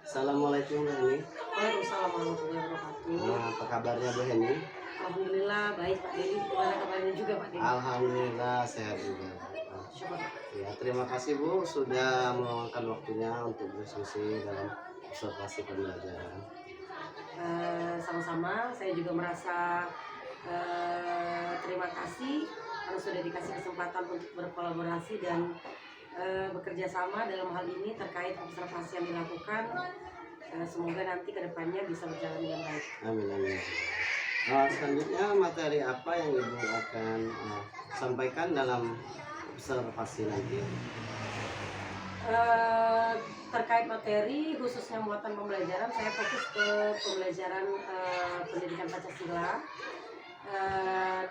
Assalamualaikum Bu Heni. Waalaikumsalam warahmatullahi wabarakatuh. Apa kabarnya Bu Heni? Alhamdulillah baik Pak Dedi. Gimana kabarnya juga Pak Dedi? Alhamdulillah sehat juga. Syukur. Ya, terima kasih Bu sudah meluangkan waktunya untuk berdiskusi dalam observasi pembelajaran. Sama-sama. Saya juga merasa terima kasih karena sudah dikasih kesempatan untuk berkolaborasi dan bekerja sama dalam hal ini terkait observasi yang dilakukan. Semoga nanti kedepannya bisa berjalan dengan baik. Amin amin. Selanjutnya materi apa yang Ibu akan sampaikan dalam observasi nanti? Terkait materi khususnya muatan pembelajaran, saya fokus ke pembelajaran pendidikan Pancasila,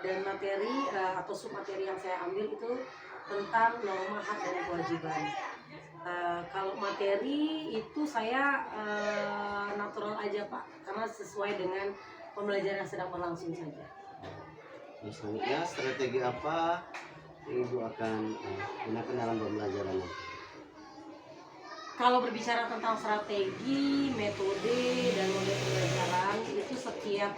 dan materi atau submateri yang saya ambil itu tentang norma hak dan kewajiban. Kalau materi itu saya natural aja Pak, karena sesuai dengan pembelajaran yang sedang berlangsung saja. Selanjutnya strategi apa yang Ibu akan gunakan dalam pembelajaran nanti? Kalau berbicara tentang strategi, metode, dan model pembelajaran, itu setiap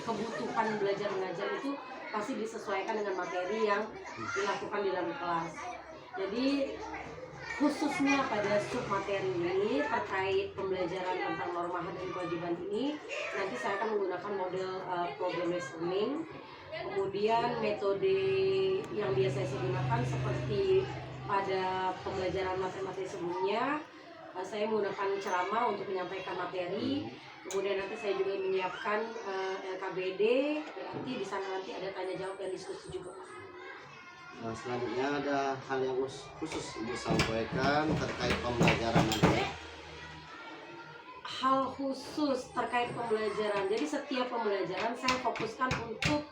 kebutuhan belajar mengajar itu pasti disesuaikan dengan materi yang dilakukan di dalam kelas. Jadi khususnya pada submateri ini terkait pembelajaran tentang norma hak dan kewajiban ini, nanti saya akan menggunakan model problem based learning. Kemudian metode yang biasa saya gunakan seperti pada pembelajaran materi sebelumnya, saya menggunakan ceramah untuk menyampaikan materi. Kemudian nanti saya juga menyiapkan LKBD, berarti di sana nanti ada tanya jawab dan diskusi juga. Selanjutnya ada hal yang khusus Ibu sampaikan terkait pembelajaran nanti. Hal khusus terkait pembelajaran, jadi setiap pembelajaran saya fokuskan untuk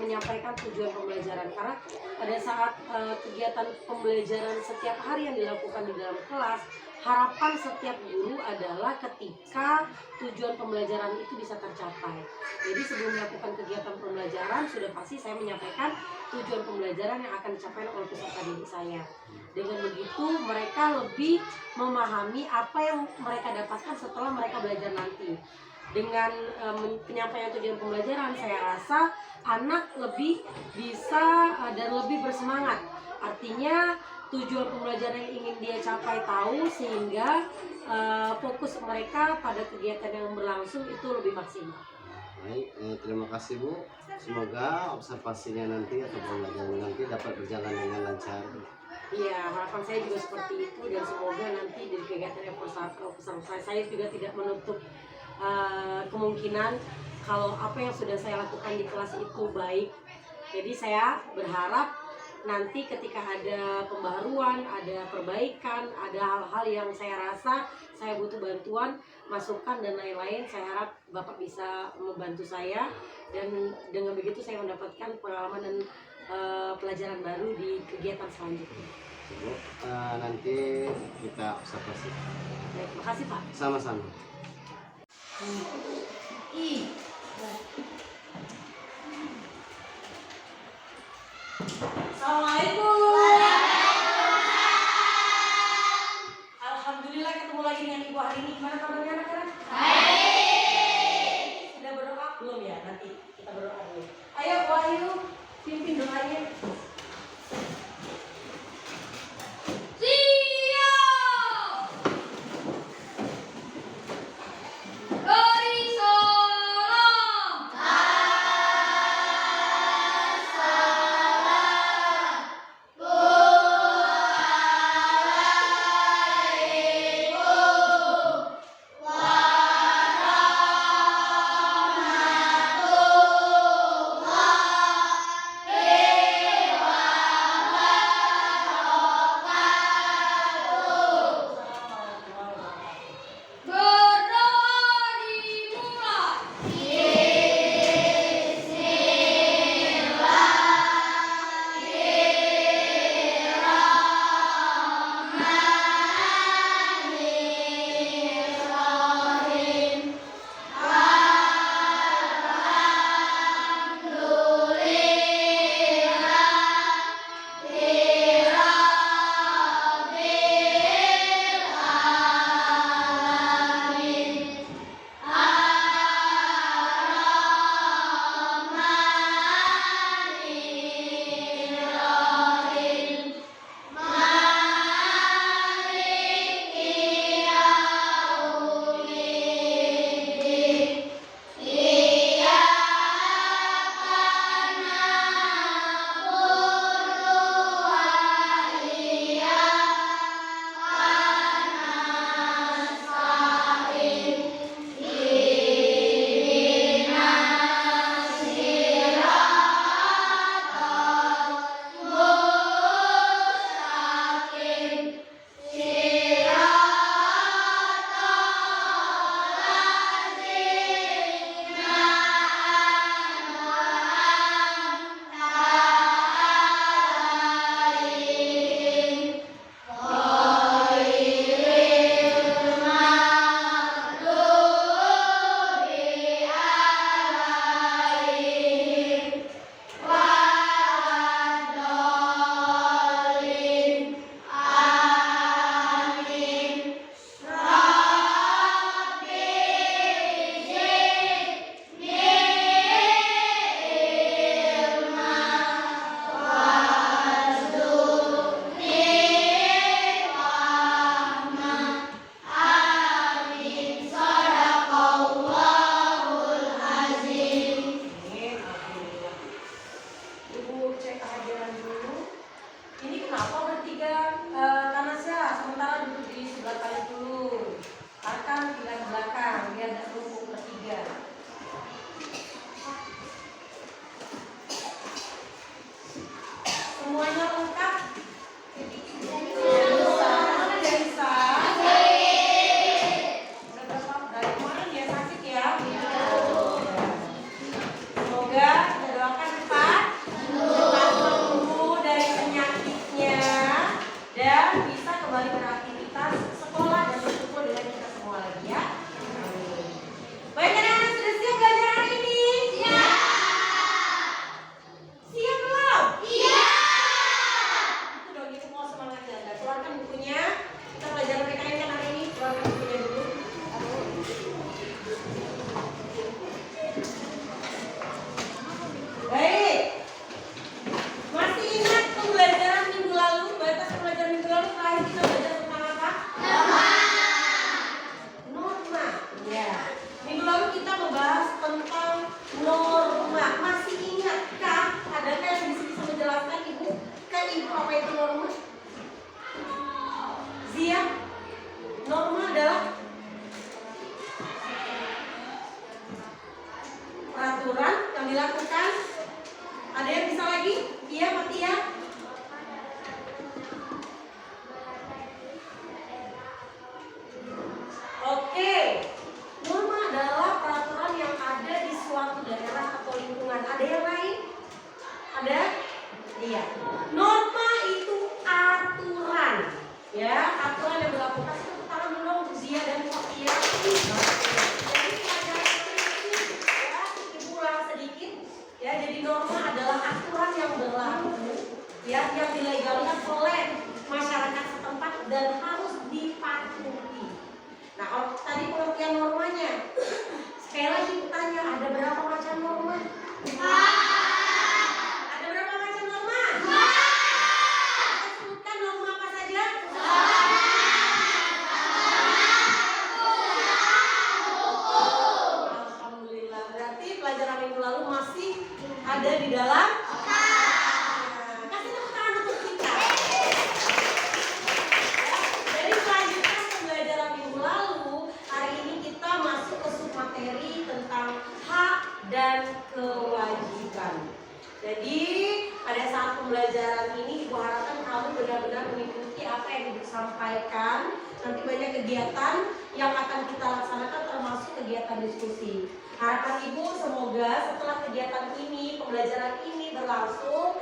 menyampaikan tujuan pembelajaran, karena pada saat kegiatan pembelajaran setiap hari yang dilakukan di dalam kelas, harapan setiap guru adalah ketika tujuan pembelajaran itu bisa tercapai. Jadi sebelum melakukan kegiatan pembelajaran sudah pasti saya menyampaikan tujuan pembelajaran yang akan dicapai oleh peserta didik saya. Dengan begitu mereka lebih memahami apa yang mereka dapatkan setelah mereka belajar nanti. Dengan penyampaian tujuan pembelajaran, saya rasa anak lebih bisa dan lebih bersemangat. Artinya tujuan pembelajaran yang ingin dia capai tahu, sehingga fokus mereka pada kegiatan yang berlangsung itu lebih maksimal. Baik, terima kasih Bu. Semoga observasinya nanti atau pembelajaran nanti dapat berjalan dengan lancar. Iya, harapan saya juga seperti itu, dan semoga nanti di kegiatan observasi saya juga tidak menutup kemungkinan kalau apa yang sudah saya lakukan di kelas itu baik. Jadi saya berharap nanti ketika ada pembaharuan, ada perbaikan, ada hal-hal yang saya rasa saya butuh bantuan, masukan dan lain-lain, saya harap Bapak bisa membantu saya, dan dengan begitu saya mendapatkan pengalaman dan pelajaran baru di kegiatan selanjutnya. Nanti kita observasi. Baik, makasih Pak. Sama-sama. Assalamualaikum. Alhamdulillah ketemu lagi dengan Ibu hari ini. Gimana kabarnya anak-anak? Baik. Sudah berdoa belum ya? Nanti kita berdoa dulu. Ayo Wahyu, pimpin doanya. kegiatan yang akan kita laksanakan termasuk kegiatan diskusi. Harapan Ibu semoga setelah kegiatan ini, pembelajaran ini berlangsung,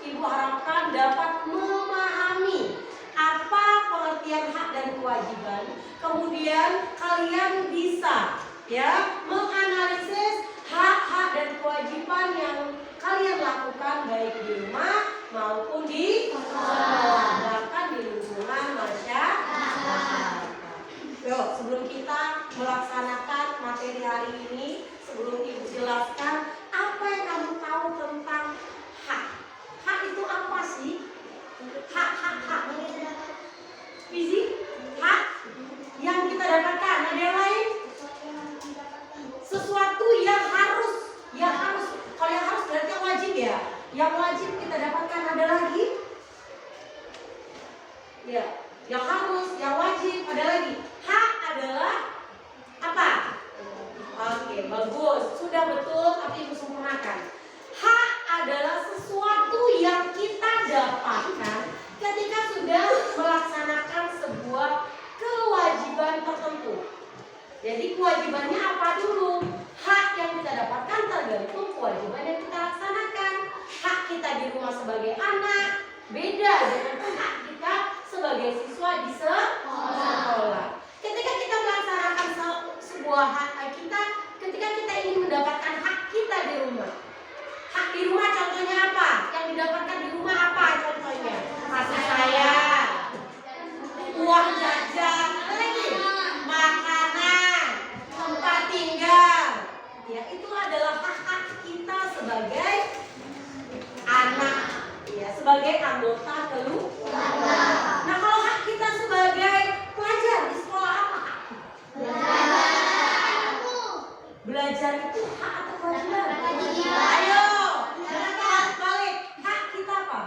Ibu harapkan dapat memahami apa pengertian hak dan kewajiban. Kemudian kalian bisa ya menganalisis hak-hak dan kewajiban yang kalian lakukan baik di rumah maupun di sekolah, bahkan di lingkungan masyarakat. Yuk, sebelum kita melaksanakan materi hari ini, sebelum Ibu jelaskan apa yang kamu tahu tentang hak. Hak itu apa sih? Hak. Fizi? Hak yang kita dapatkan ada yang lain? Sesuatu yang harus. Kalau yang harus berarti yang wajib ya. Yang wajib kita dapatkan ada lagi? Ya, yang harus, yang wajib ada lagi. Hak adalah apa? Oke, bagus. Sudah betul, tapi Ibu sempurnakan. Hak adalah sesuatu yang kita dapatkan ketika sudah melaksanakan sebuah kewajiban tertentu. Jadi kewajibannya apa dulu? Hak yang kita dapatkan tergantung kewajiban yang kita laksanakan. Hak kita di rumah sebagai anak beda dengan hak kita sebagai siswa di sekolah. Ketika kita melaksanakan sebuah hak kita, ketika kita ingin mendapatkan hak kita di rumah. Hak di rumah contohnya apa? Yang didapatkan di rumah apa contohnya? Kasih sayang, uang jajan, apa lagi? Makanan, tempat tinggal. Ya, itu adalah hak-hak kita sebagai anak, ya, sebagai anggota keluarga. Nah, kalau hak kita sebagai pelajar di sekolah apa? Belajar itu hak atau kewajiban? Ayo, jangan balik. Hak kita apa?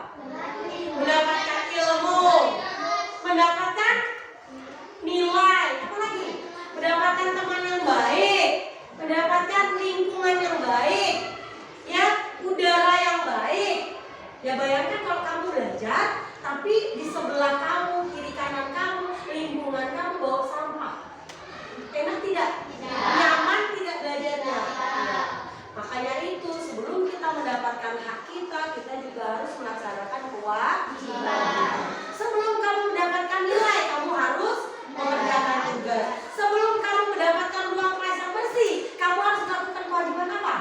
Mendapatkan ilmu, mendapatkan nilai, apa lagi? Mendapatkan teman yang baik, mendapatkan lingkungan yang baik, ya, udara yang baik. Ya, bayangkan kalau kamu belajar, tapi di sebelah kamu, kiri kanan kamu, lingkungan kamu bawa sampah. Enak tidak? Nyaman tidak belajarnya? Ya. Makanya itu sebelum kita mendapatkan hak kita juga harus melaksanakan kewajiban. Sebelum kamu mendapatkan nilai, kamu harus mengerjakan tugas. Sebelum kamu mendapatkan ruang kelas yang bersih, kamu harus melakukan kewajiban apa?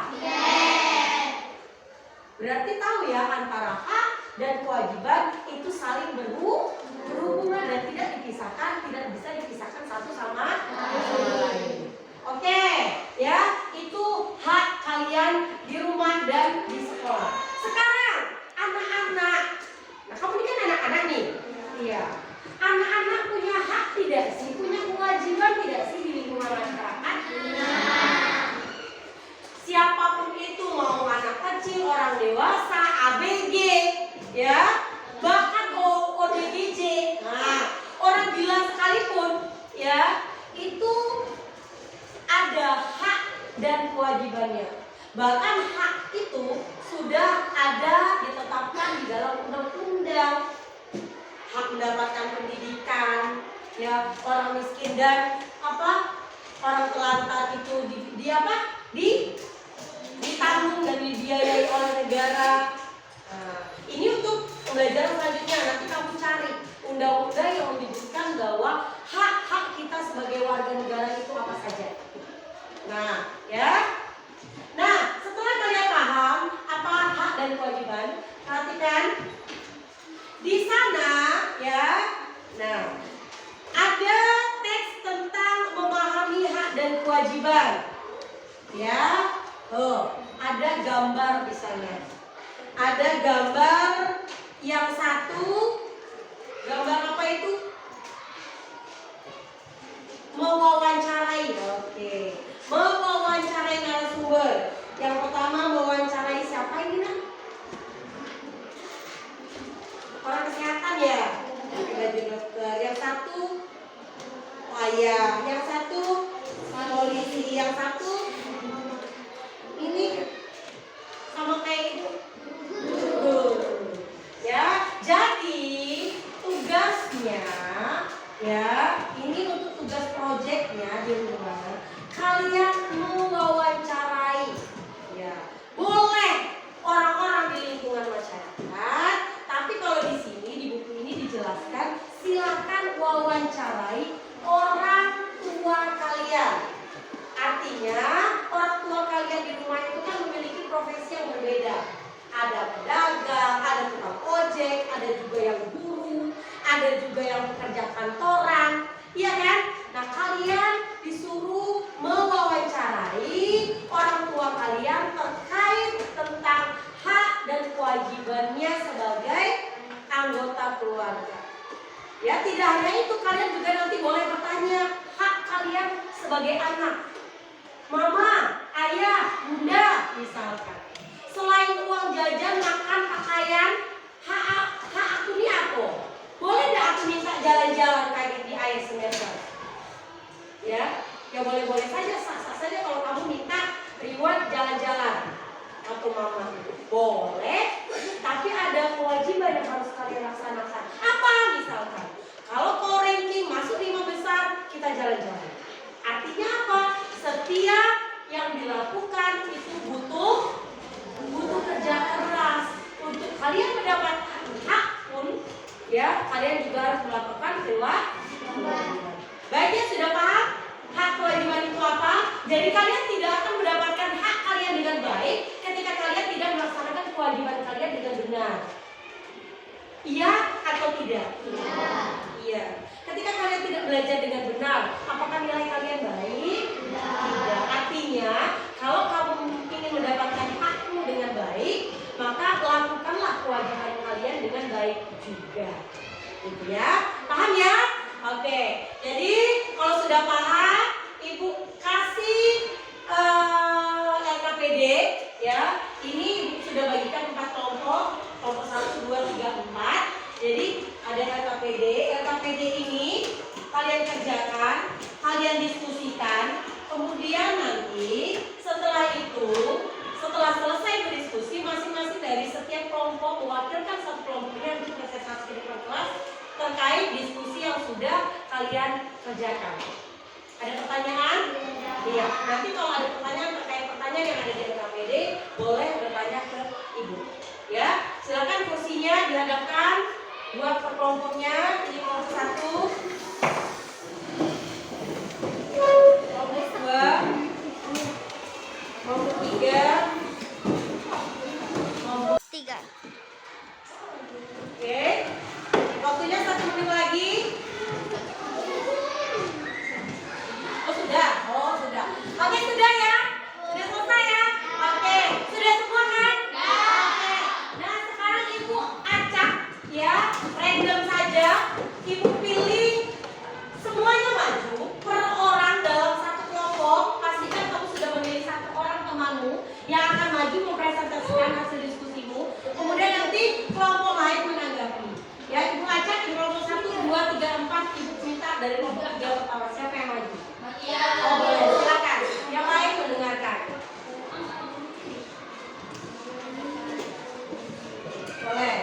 Berarti tahu ya, antara hak dan kewajiban itu saling berhubungan dan tidak bisa dipisahkan satu sama lain. Oke, ya, itu hak kalian di rumah dan di sekolah. Sekarang anak-anak, nah kamu ini kan anak-anak nih, iya. Anak-anak punya hak tidak sih? Punya kewajiban tidak sih di lingkungan masyarakat? Siapapun itu, mau anak kecil, orang dewasa, ABG, ya, bahkan ODGJ, nah, orang gila sekalipun, ya, itu ada hak dan kewajibannya. Bahkan hak itu sudah ada ditetapkan di dalam undang-undang. Hak mendapatkan pendidikan, ya, orang miskin dan orang telantar itu ditanggung dan dibiayai oleh negara. Nah, ini untuk pembelajaran selanjutnya, nanti kamu cari undang-undang yang menyebutkan bahwa hak-hak kita sebagai warga negara itu apa saja. Nah, ya. Nah, setelah kalian paham apa hak dan kewajiban, perhatikan di sana, ya. Nah, ada teks tentang memahami hak dan kewajiban. Ya. Ada gambar di sana. Ada gambar yang satu. Gambar apa itu? Mewawancarai. Oke. Mewawancarai narasumber. Yang pertama mewawancarai siapa ini, Nak? Orang kesehatan ya? Baju dokter. Yang satu ayah. Yang satu polisi. Yang satu ini sama kayak itu. Ya, jadi tugasnya, ya, bolehnya di rumah kalian mewawancarai, ya, boleh orang-orang di lingkungan masyarakat. Tapi kalau di sini di buku ini dijelaskan silakan wawancarai orang tua kalian. Artinya orang tua kalian di rumah itu kan memiliki profesi yang berbeda. Ada pedagang, ada tukang ojek, ada juga yang guru, ada juga yang pekerja kantoran, iya kan? Nah, kalian disuruh mewawancarai orang tua kalian terkait tentang hak dan kewajibannya sebagai anggota keluarga. Ya, tidak hanya itu, kalian juga nanti boleh bertanya hak kalian sebagai anak. Mama, ayah, bunda, misalkan. Selain uang jajan, makan, pakaian, hak aku ini apa? Boleh nggak aku minta jalan-jalan kayak di akhir semester? Ya boleh-boleh saja, sah-sah saja kalau kamu minta reward jalan-jalan atau mama. Boleh, tapi ada kewajiban yang harus kalian laksanakan. Apa misalkan? Kalau ranking masuk 5 besar, kita jalan-jalan. Artinya apa? Setiap yang dilakukan itu butuh kerja keras. Untuk kalian mendapatkan hak pun, ya, kalian juga harus melakukan kewajiban. Baiknya sudah paham hak kewajiban itu apa? Jadi kalian tidak akan mendapatkan hak kalian dengan baik ketika kalian tidak melaksanakan kewajiban kalian dengan benar. Iya atau tidak? Iya. Ketika kalian tidak belajar dengan benar, apakah nilai kalian baik? Tidak. Artinya, kalau kamu ingin mendapatkan hakmu dengan baik, maka lakukanlah kewajiban kalian dengan baik juga. Gitu ya. Paham ya? Oke. Jadi, kalau sudah paham, Ibu kasih LKPD ya. Ini Ibu sudah bagikan 4 kelompok. Kelompok 1, 2, 3, 4. Jadi ada LKPD. LKPD ini kalian kerjakan, kalian diskusikan. Kemudian nanti setelah selesai berdiskusi, masing-masing dari setiap kelompok mewakilkan satu kelompoknya untuk presentasi di depan kelas terkait diskusi yang sudah kalian kerjakan. Ada pertanyaan? Iya. Nanti kalau ada pertanyaan terkait pertanyaan yang ada di LKPD, boleh bertanya ke Ibu. Ya, silakan kursinya dihadapkan buat per kelompoknya. Ini kelompok 1, kelompok 2, kelompok 3, kelompok 3. Oke. Waktunya 1 menit lagi. Oh sudah. Oke, sudah ya? Sudah selesai ya? Oke. Sudah semua kan? Oke. Nah, sekarang Ibu acak ya, random saja. Ibu pilih semuanya maju per orang dalam satu kelompok. Pastikan kamu sudah memilih 1 orang temanmu yang akan maju mempresentasikan hasil diskusimu. Kemudian nanti kelompok lain menanggapi. Ya, Ibu acak di kelompok 1, 2, 3, 4. Ibu minta dari kelompok 3 pertama siapa yang maju? Oh boleh, silakan. Yang lain mendengarkan. Boleh.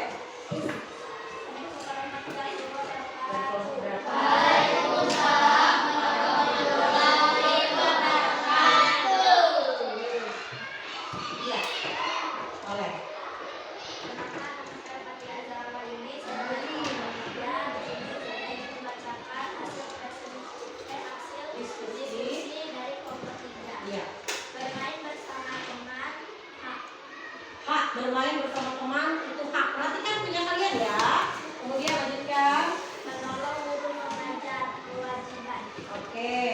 Iya. Boleh. Bermain bersama teman itu hak. Perhatikan punya kalian ya. Kemudian lanjutkan. Menolong guru mengajar kewajiban. Oke.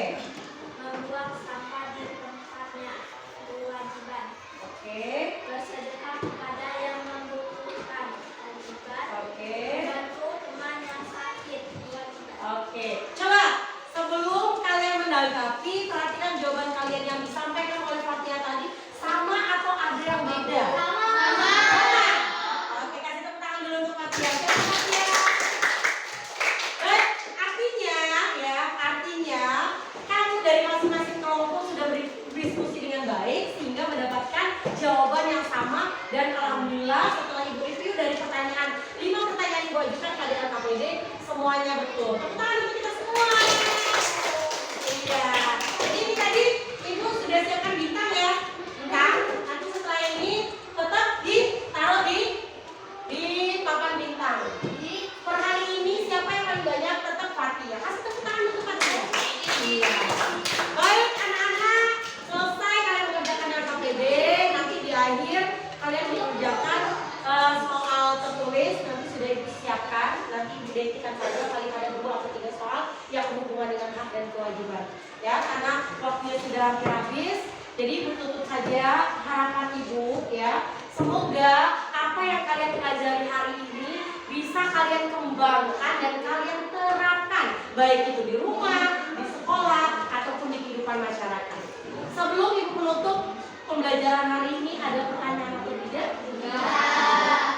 Membuang sampah di tempatnya kewajiban. Oke. Bersedekah kepada yang membutuhkan kewajiban. Oke. Bantu teman yang sakit kewajiban. Oke. Coba sebelum kalian menanggapi, perhatikan jawaban kalian yang disampaikan oleh Fatia tadi sama atau ada yang beda? Oke, kasih tepuk tangan dulu untuk Fatia. Artinya kamu dari masing-masing kelompok sudah berdiskusi dengan baik sehingga mendapatkan jawaban yang sama. Dan alhamdulillah setelah Ibu review dari pertanyaan 5 pertanyaan Ibu ajukan pada LKPD, semuanya betul. Tepuk tangan untuk kita semua. Iya. bacakan, nanti diidentikan saja paling ada 2 atau 3 soal yang berhubungan dengan hak dan kewajiban. Ya, karena waktunya sudah hampir habis, jadi Ibu tutup saja harapan Ibu ya. Semoga apa yang kalian pelajari hari ini bisa kalian kembangkan dan kalian terapkan, baik itu di rumah, di sekolah, ataupun di kehidupan masyarakat. Sebelum Ibu menutup pembelajaran hari ini, ada pertanyaan atau tidak?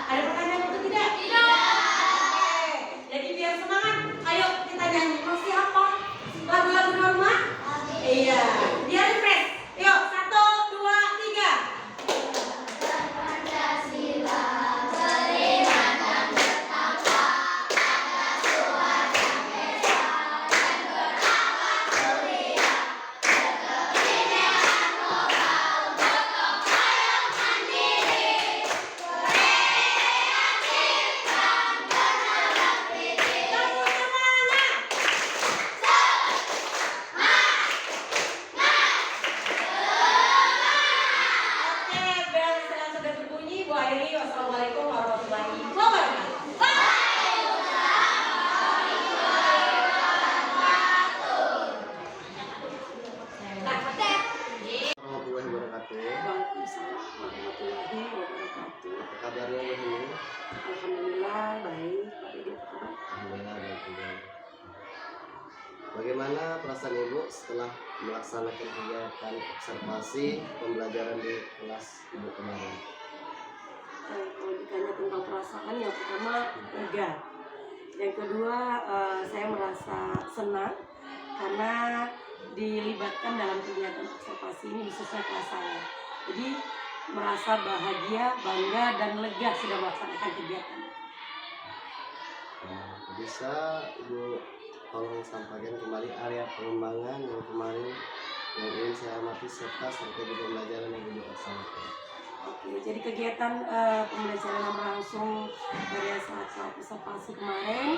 Ada pertanyaan atau tidak? Oke. Jadi biar semangat, ayo kita nyanyi. Masih apa? Lagu-lagu Norma? Iya. Biar refresh. Yuk, 1, 2, 3. Oke, bel sekarang sudah berbunyi. Bu Airi, wassalamualaikum warahmatullahi wabarakatuh. Warahmatullahi wabarakatuh. Waalaikumsalam warahmatullahi wabarakatuh. Apa kabarnya Bu Heni? Alhamdulillah baik. Pak Dede, apa kabar? Alhamdulillah baik juga. Bagaimana perasaan Ibu setelah melaksanakan kegiatan observasi pembelajaran di kelas Ibu kemarin? Kalau ditanya tentang perasaan, yang pertama lega. Yang kedua, saya merasa senang karena dilibatkan dalam kegiatan observasi ini khususnya kelas saya. Jadi merasa bahagia, bangga, dan lega sudah melaksanakan kegiatan. Bisa Ibu tolong sampaikan kembali area pengembangan yang kemarin yang ingin saya amati serta strategi pembelajaran yang Ibu laksanakan. Oke, jadi kegiatan pembelajaran yang berlangsung dari saat observasi kemarin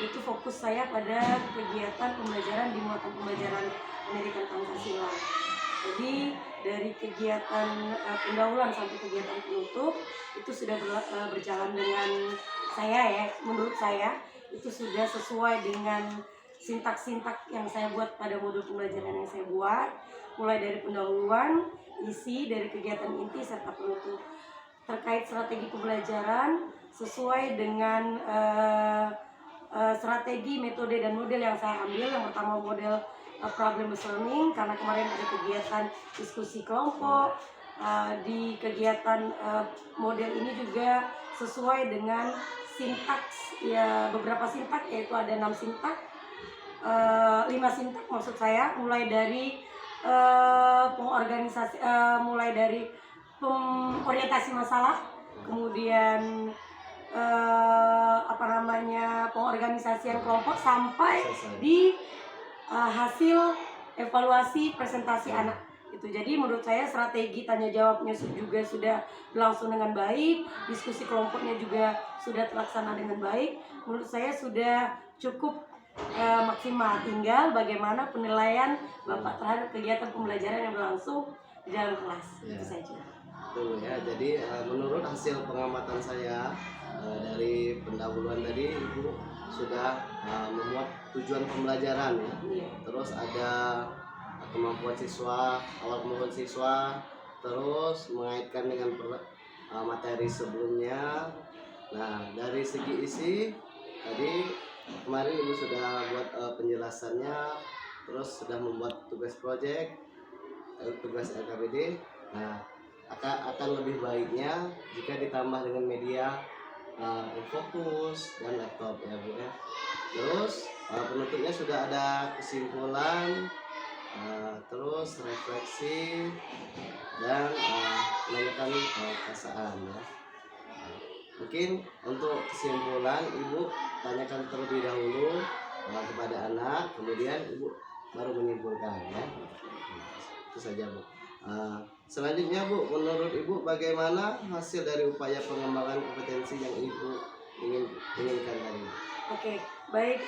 itu fokus saya pada kegiatan pembelajaran di muatan pembelajaran pendidikan Pancasila. Jadi dari kegiatan pendahuluan sampai kegiatan penutup itu sudah berjalan dengan saya ya, menurut saya itu sudah sesuai dengan sintak-sintak yang saya buat pada modul pembelajaran yang saya buat, mulai dari pendahuluan, isi dari kegiatan inti serta penutup. Terkait strategi pembelajaran sesuai dengan strategi, metode, dan model yang saya ambil. Yang pertama model problem learning, karena kemarin ada kegiatan diskusi kelompok. Di kegiatan model ini juga sesuai dengan sintaks, ya beberapa sintak, yaitu ada 6 sintak, 5 sintak maksud saya, mulai dari pengorganisasi, mulai dari orientasi masalah, kemudian pengorganisasian kelompok sampai di hasil evaluasi presentasi anak. Itu jadi menurut saya strategi tanya jawabnya juga sudah berlangsung dengan baik, diskusi kelompoknya juga sudah terlaksana dengan baik. Menurut saya sudah cukup maksimal. Tinggal bagaimana penilaian Bapak terhadap kegiatan pembelajaran yang berlangsung di dalam kelas. Ya. Itu saja. Betul ya. Jadi menurut hasil pengamatan saya dari pendahuluan tadi, Ibu sudah memuat tujuan pembelajaran ya. Iya. Terus ada kemampuan siswa, awal kemampuan siswa, terus mengaitkan dengan materi sebelumnya. Nah, dari segi isi tadi kemarin Ibu sudah buat penjelasannya, terus sudah membuat tugas project, tugas LKPD. Nah, akan lebih baiknya jika ditambah dengan media fokus dan laptop ya Bu ya. Terus penutupnya sudah ada kesimpulan, terus refleksi dan menanyakan perasaan ya. Mungkin untuk kesimpulan Ibu tanyakan terlebih dahulu kepada anak, kemudian Ibu baru menyimpulkan ya. Itu saja Bu. Selanjutnya Bu, menurut Ibu bagaimana hasil dari upaya pengembangan kompetensi yang Ibu inginkan tadi? Oke, baik,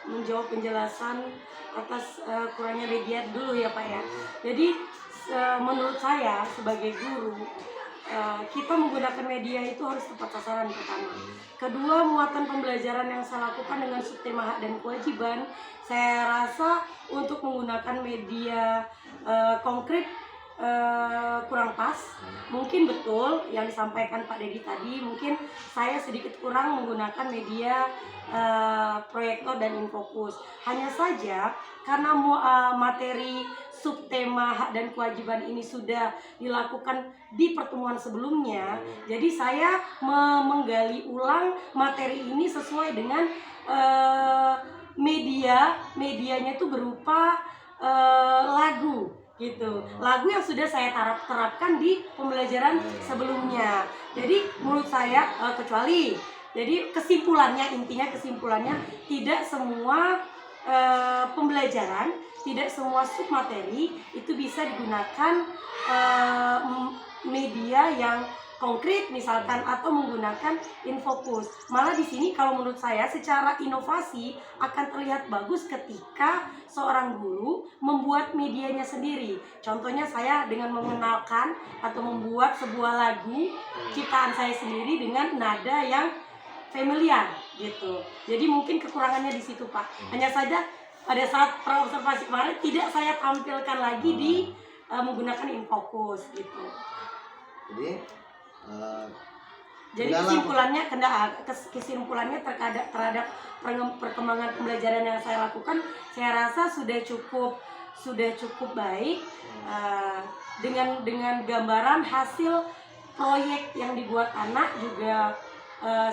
menjawab penjelasan atas kurangnya media dulu ya Pak ya. Jadi menurut saya sebagai guru kita menggunakan media itu harus tepat sasaran pertama. Kedua, muatan pembelajaran yang saya lakukan dengan subtema hak dan kewajiban, saya rasa untuk menggunakan media konkret kurang pas. Mungkin betul yang disampaikan Pak Dedi tadi, mungkin saya sedikit kurang menggunakan media proyektor dan infokus. Hanya saja karena materi subtema hak dan kewajiban ini sudah dilakukan di pertemuan sebelumnya, jadi saya menggali ulang materi ini sesuai dengan medianya itu berupa lagu gitu, lagu yang sudah saya terapkan di pembelajaran sebelumnya. Jadi menurut saya kecuali, jadi intinya kesimpulannya tidak semua pembelajaran, tidak semua submateri itu bisa digunakan media yang konkret misalkan atau menggunakan infokus. Malah di sini kalau menurut saya secara inovasi akan terlihat bagus ketika seorang guru membuat medianya sendiri. Contohnya saya dengan mengenalkan atau membuat sebuah lagu ciptaan saya sendiri dengan nada yang familiar gitu. Jadi mungkin kekurangannya di situ Pak. Hanya saja pada saat praobservasi kemarin tidak saya tampilkan lagi di menggunakan infokus gitu. Jadi kesimpulannya terhadap perkembangan pembelajaran yang saya lakukan, saya rasa sudah cukup baik dengan gambaran hasil proyek yang dibuat anak juga.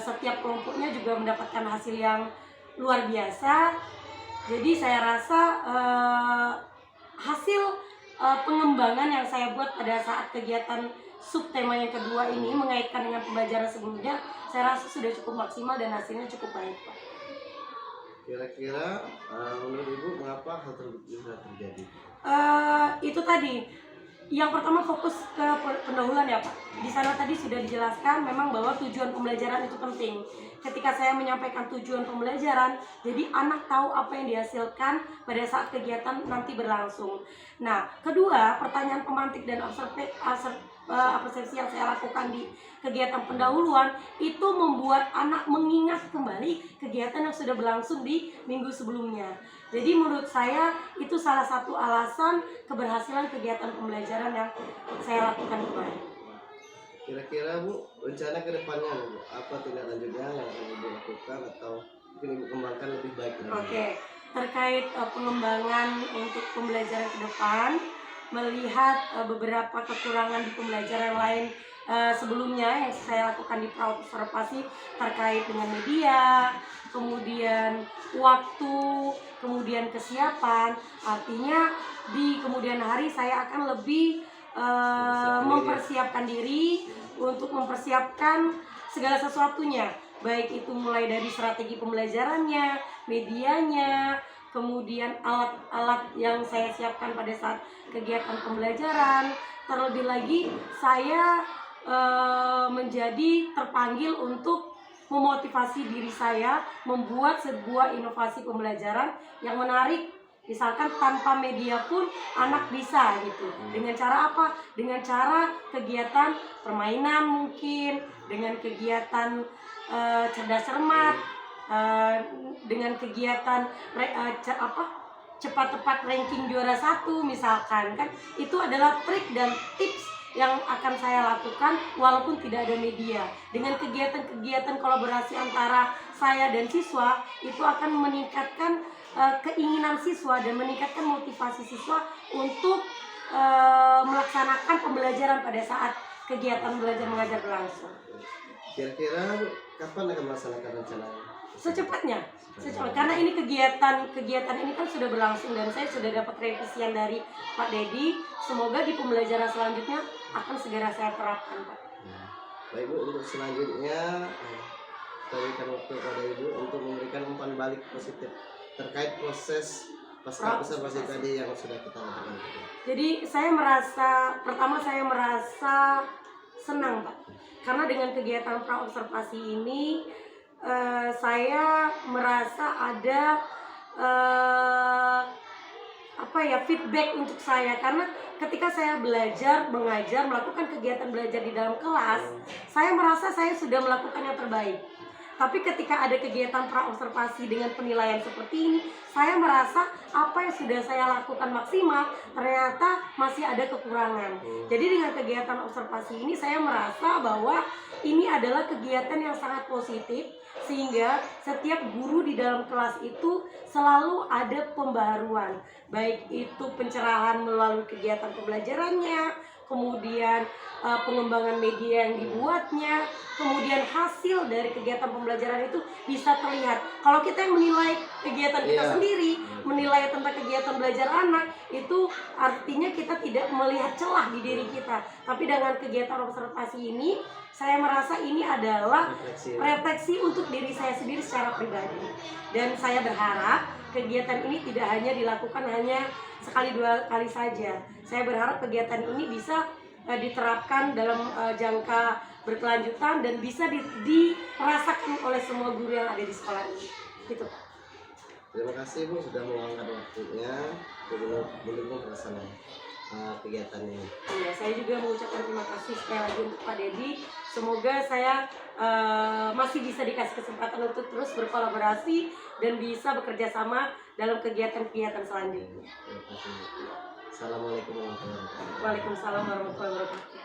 Setiap kelompoknya juga mendapatkan hasil yang luar biasa. Jadi saya rasa hasil pengembangan yang saya buat pada saat kegiatan subtema yang kedua ini mengaitkan dengan pembelajaran sebelumnya, saya rasa sudah cukup maksimal dan hasilnya cukup baik Pak. Kira-kira menurut Ibu mengapa hal tersebut bisa terjadi? Itu tadi. Yang pertama fokus ke pendahuluan ya Pak. Di sana tadi sudah dijelaskan memang bahwa tujuan pembelajaran itu penting. Ketika saya menyampaikan tujuan pembelajaran, jadi anak tahu apa yang dihasilkan pada saat kegiatan nanti berlangsung. Nah, kedua, pertanyaan pemantik dan persepsi yang saya lakukan di kegiatan pendahuluan itu membuat anak mengingat kembali kegiatan yang sudah berlangsung di minggu sebelumnya. Jadi menurut saya itu salah satu alasan keberhasilan kegiatan pembelajaran yang saya lakukan kemarin. Kira-kira Bu, rencana ke depannya Bu, apa tindak lanjutnya yang akan Ibu lakukan atau mungkin Ibu kembangkan lebih baik lagi? Oke, terkait pengembangan untuk pembelajaran ke depan, melihat beberapa kekurangan di pembelajaran lain sebelumnya yang saya lakukan di praobservasi terkait dengan media, kemudian waktu, kemudian kesiapan. Artinya di kemudian hari saya akan lebih mempersiapkan diri untuk mempersiapkan segala sesuatunya, baik itu mulai dari strategi pembelajarannya, medianya, kemudian alat-alat yang saya siapkan pada saat kegiatan pembelajaran. Terlebih lagi saya menjadi terpanggil untuk memotivasi diri saya membuat sebuah inovasi pembelajaran yang menarik. Misalkan tanpa media pun anak bisa gitu. Dengan cara apa? Dengan cara kegiatan permainan mungkin, dengan kegiatan cerdas cermat, dengan kegiatan cepat tepat ranking juara 1 misalkan, kan itu adalah trik dan tips yang akan saya lakukan walaupun tidak ada media. Dengan kegiatan-kegiatan kolaborasi antara saya dan siswa itu akan meningkatkan keinginan siswa dan meningkatkan motivasi siswa untuk melaksanakan pembelajaran pada saat kegiatan belajar mengajar berlangsung. Kira-kira kapan akan melaksanakan rencananya? Secepatnya, karena ini kegiatan ini kan sudah berlangsung dan saya sudah dapat revisian dari Pak Dedi. Semoga di pembelajaran selanjutnya akan segera saya terapkan Pak. Baik Bu, untuk selanjutnya saya berikan waktu pada Ibu untuk memberikan umpan balik positif terkait proses pasca observasi tadi yang sudah kita lakukan. Jadi saya merasa senang Pak, karena dengan kegiatan praobservasi ini saya merasa ada feedback untuk saya, karena ketika saya belajar, mengajar, melakukan kegiatan belajar di dalam kelas, saya merasa saya sudah melakukan yang terbaik. Tapi ketika ada kegiatan praobservasi dengan penilaian seperti ini, saya merasa apa yang sudah saya lakukan maksimal ternyata masih ada kekurangan. Jadi dengan kegiatan observasi ini saya merasa bahwa ini adalah kegiatan yang sangat positif, sehingga setiap guru di dalam kelas itu selalu ada pembaruan, baik itu pencerahan melalui kegiatan pembelajarannya, kemudian pengembangan media yang dibuatnya, kemudian hasil dari kegiatan pembelajaran itu bisa terlihat. Kalau kita yang menilai kegiatan kita sendiri, menilai tentang kegiatan belajar anak, itu artinya kita tidak melihat celah di diri kita. Tapi dengan kegiatan observasi ini, saya merasa ini adalah refleksi untuk diri saya sendiri secara pribadi. Dan saya berharap kegiatan ini tidak hanya dilakukan hanya sekali dua kali saja. Saya berharap kegiatan ini bisa diterapkan dalam jangka berkelanjutan dan bisa dirasakan oleh semua guru yang ada di sekolah ini. Gitu. Terima kasih Bu sudah meluangkan waktunya untuk mendukung pelaksanaan kegiatan ini. Iya, saya juga mengucapkan terima kasih sekali lagi untuk Pak Dedi. Semoga saya masih bisa dikasih kesempatan untuk terus berkolaborasi dan bisa bekerja sama dalam kegiatan-kegiatan selanjutnya. Terima kasih. Assalamualaikum warahmatullahi wabarakatuh. Waalaikumsalam warahmatullahi wabarakatuh.